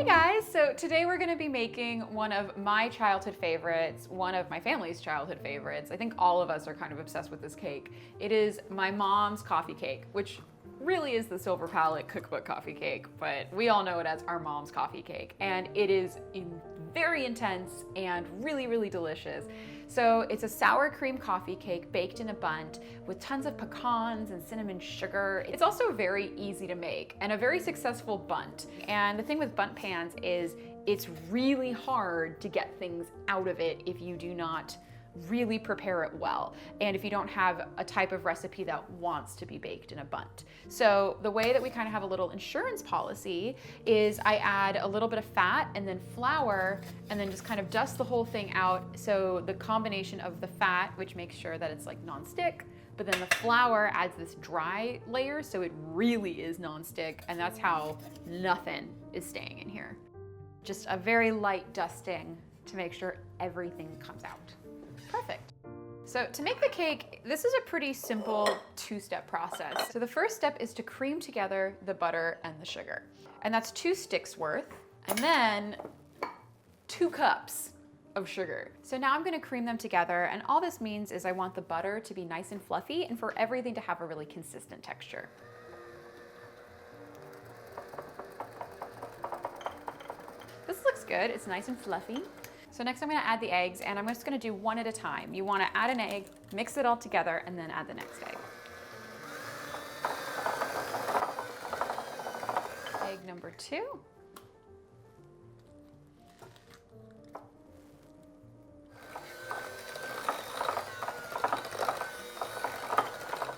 Hey guys, so today we're gonna be making one of my childhood favorites, one of my family's childhood favorites. I think all of us are kind of obsessed with this cake. It is my mom's coffee cake, which really is the Silver Palate Cookbook coffee cake, but we all know it as our mom's coffee cake. And it is very intense and really, really delicious. So it's a sour cream coffee cake baked in a Bundt with tons of pecans and cinnamon sugar. It's also very easy to make and a very successful Bundt. And the thing with Bundt pans is it's really hard to get things out of it if you do not really prepare it well, and if you don't have a type of recipe that wants to be baked in a Bundt. So the way that we kind of have a little insurance policy is I add a little bit of fat and then flour and then just kind of dust the whole thing out. So the combination of the fat, which makes sure that it's like non-stick, but then the flour adds this dry layer so it really is non-stick, and that's how nothing is staying in here. Just a very light dusting to make sure everything comes out. Perfect. So to make the cake, this is a pretty simple two-step process. So the first step is to cream together the butter and the sugar. And that's 2 sticks worth, and then 2 cups of sugar. So now I'm gonna cream them together, and all this means is I want the butter to be nice and fluffy and for everything to have a really consistent texture. This looks good, it's nice and fluffy. So next I'm gonna add the eggs, and I'm just gonna do one at a time. You wanna add an egg, mix it all together, and then add the next egg. Egg number 2.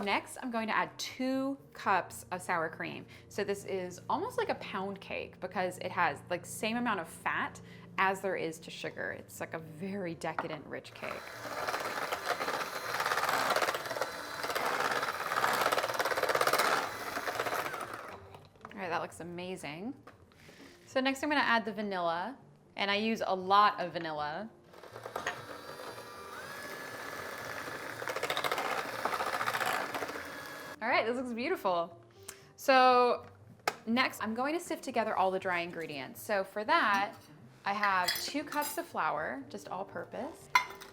Next, I'm going to add 2 cups of sour cream. So this is almost like a pound cake because it has like the same amount of fat as there is to sugar. It's like a very decadent, rich cake. All right, that looks amazing. So next I'm gonna add the vanilla, and I use a lot of vanilla. All right, this looks beautiful. So next, I'm going to sift together all the dry ingredients. So for that, I have 2 cups of flour, just all purpose,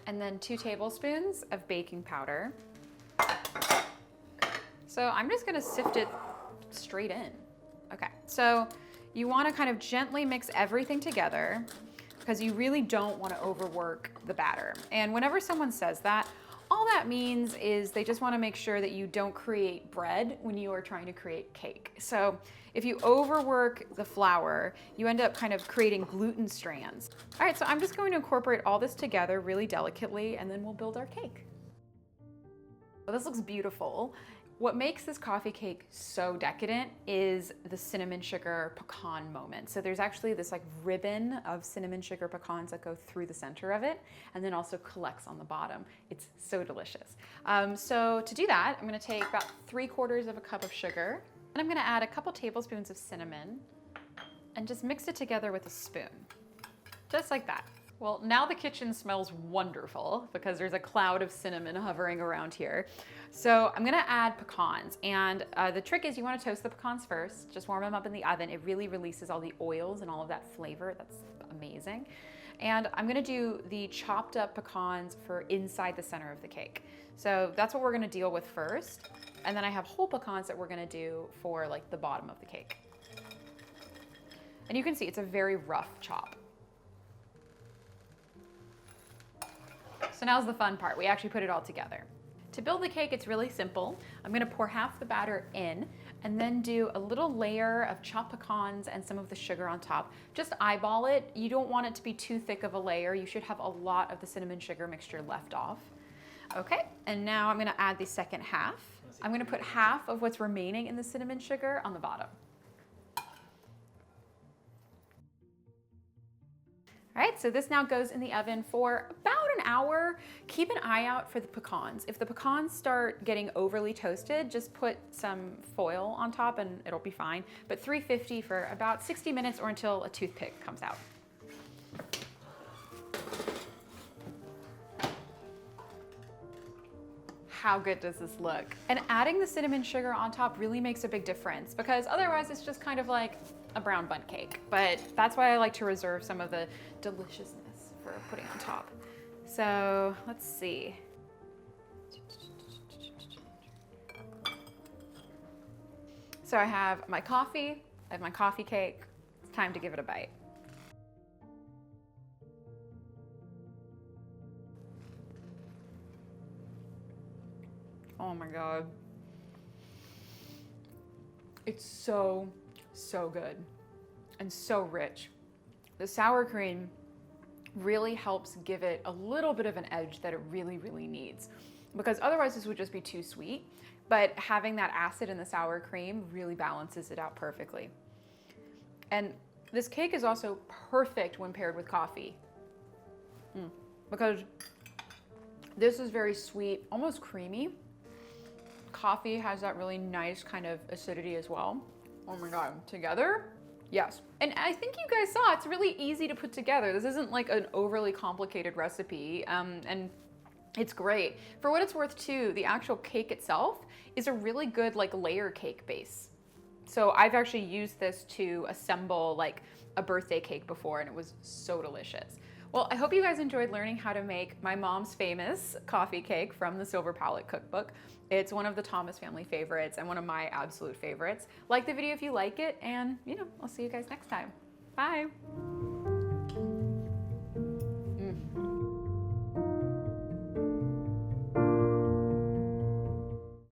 and then 2 tablespoons of baking powder. So I'm just gonna sift it straight in. Okay, so you wanna kind of gently mix everything together because you really don't wanna overwork the batter. And whenever someone says that, all that means is they just want to make sure that you don't create bread when you are trying to create cake. So if you overwork the flour, you end up kind of creating gluten strands. All right, so I'm just going to incorporate all this together really delicately, and then we'll build our cake. Well, this looks beautiful. What makes this coffee cake so decadent is the cinnamon sugar pecan moment. So there's actually this like ribbon of cinnamon sugar pecans that go through the center of it and then also collects on the bottom. It's so delicious. So to do that, I'm gonna take about 3/4 of a cup of sugar, and I'm gonna add a couple tablespoons of cinnamon and just mix it together with a spoon, just like that. Well, now the kitchen smells wonderful because there's a cloud of cinnamon hovering around here. So I'm gonna add pecans, and the trick is you wanna toast the pecans first, just warm them up in the oven. It really releases all the oils and all of that flavor. That's amazing. And I'm gonna do the chopped up pecans for inside the center of the cake. So that's what we're gonna deal with first. And then I have whole pecans that we're gonna do for like the bottom of the cake. And you can see it's a very rough chop. So now's the fun part. We actually put it all together. To build the cake, it's really simple. I'm gonna pour half the batter in and then do a little layer of chopped pecans and some of the sugar on top. Just eyeball it. You don't want it to be too thick of a layer. You should have a lot of the cinnamon sugar mixture left off. Okay, and now I'm gonna add the second half. I'm gonna put half of what's remaining in the cinnamon sugar on the bottom. All right, so this now goes in the oven for about an hour. Keep an eye out for the pecans. If the pecans start getting overly toasted, just put some foil on top and it'll be fine. But 350 for about 60 minutes or until a toothpick comes out. How good does this look? And adding the cinnamon sugar on top really makes a big difference because otherwise it's just kind of like a brown bundt cake, but that's why I like to reserve some of the deliciousness for putting on top. So let's see. So I have my coffee, I have my coffee cake. It's time to give it a bite. Oh my God. It's so, so good and so rich. The sour cream really helps give it a little bit of an edge that it really, really needs, because otherwise this would just be too sweet. But having that acid in the sour cream really balances it out perfectly. And this cake is also perfect when paired with coffee, because this is very sweet, almost creamy. Coffee has that really nice kind of acidity as well. Oh my God, together? Yes. And I think you guys saw it's really easy to put together. This isn't like an overly complicated recipe, and it's great. For what it's worth too, the actual cake itself is a really good like layer cake base. So I've actually used this to assemble like a birthday cake before, and it was so delicious. Well, I hope you guys enjoyed learning how to make my mom's famous coffee cake from the Silver Palate Cookbook. It's one of the Thomas family favorites and one of my absolute favorites. Like the video if you like it, and I'll see you guys next time. Bye.